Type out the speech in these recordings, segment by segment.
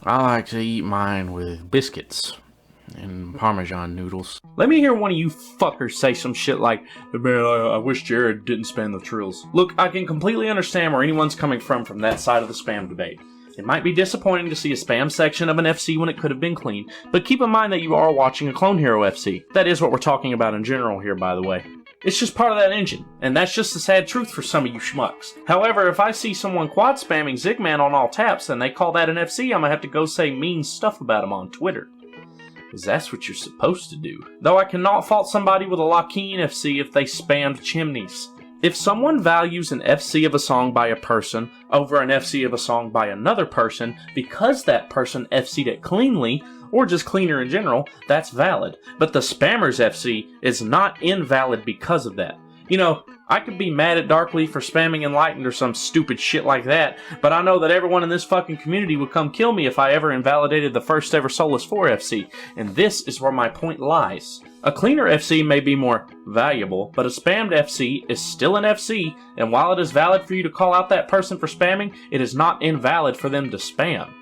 I like to eat mine with biscuits and Parmesan noodles. Let me hear one of you fuckers say some shit like, man, I wish Jared didn't spam the trills. Look, I can completely understand where anyone's coming from that side of the spam debate. It might be disappointing to see a spam section of an FC when it could have been clean, but keep in mind that you are watching a Clone Hero FC. That is what we're talking about in general here, by the way. It's just part of that engine, and that's just the sad truth for some of you schmucks. However, if I see someone quad spamming Zigman on all taps and they call that an FC, I'm gonna have to go say mean stuff about him on Twitter. Because that's what you're supposed to do. Though I cannot fault somebody with a Lockeen FC if they spammed chimneys. If someone values an FC of a song by a person over an FC of a song by another person because that person FC'd it cleanly, or just cleaner in general, that's valid. But the spammer's FC is not invalid because of that. You know, I could be mad at Darkly for spamming Enlightened or some stupid shit like that, but I know that everyone in this fucking community would come kill me if I ever invalidated the first ever Solus 4 FC, and this is where my point lies. A cleaner FC may be more valuable, but a spammed FC is still an FC, and while it is valid for you to call out that person for spamming, it is not invalid for them to spam.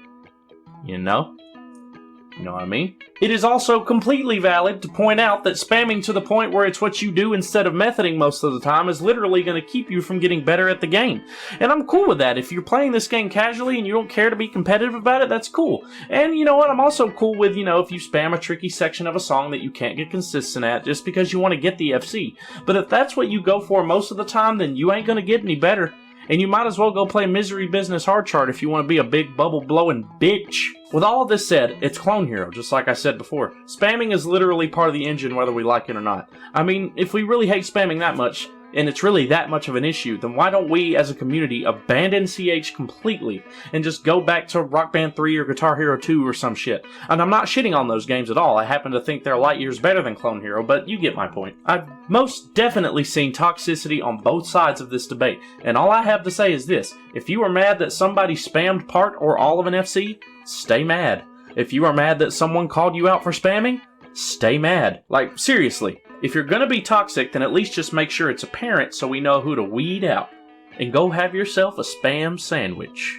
You know? You know what I mean? It is also completely valid to point out that spamming to the point where it's what you do instead of methoding most of the time is literally going to keep you from getting better at the game. And I'm cool with that. If you're playing this game casually and you don't care to be competitive about it, that's cool. And you know what? I'm also cool with, if you spam a tricky section of a song that you can't get consistent at just because you want to get the FC. But if that's what you go for most of the time, then you ain't going to get any better. And you might as well go play Misery Business Hard Chart if you want to be a big bubble-blowing bitch. With all of this said, it's Clone Hero, just like I said before. Spamming is literally part of the engine whether we like it or not. I mean, if we really hate spamming that much, and it's really that much of an issue, then why don't we as a community abandon CH completely and just go back to Rock Band 3 or Guitar Hero 2 or some shit? And I'm not shitting on those games at all. I happen to think they're light years better than Clone Hero, but you get my point. I've most definitely seen toxicity on both sides of this debate, and all I have to say is this: if you are mad that somebody spammed part or all of an FC, stay mad. If you are mad that someone called you out for spamming, stay mad. Like, seriously. If you're gonna be toxic, then at least just make sure it's apparent so we know who to weed out. And go have yourself a spam sandwich.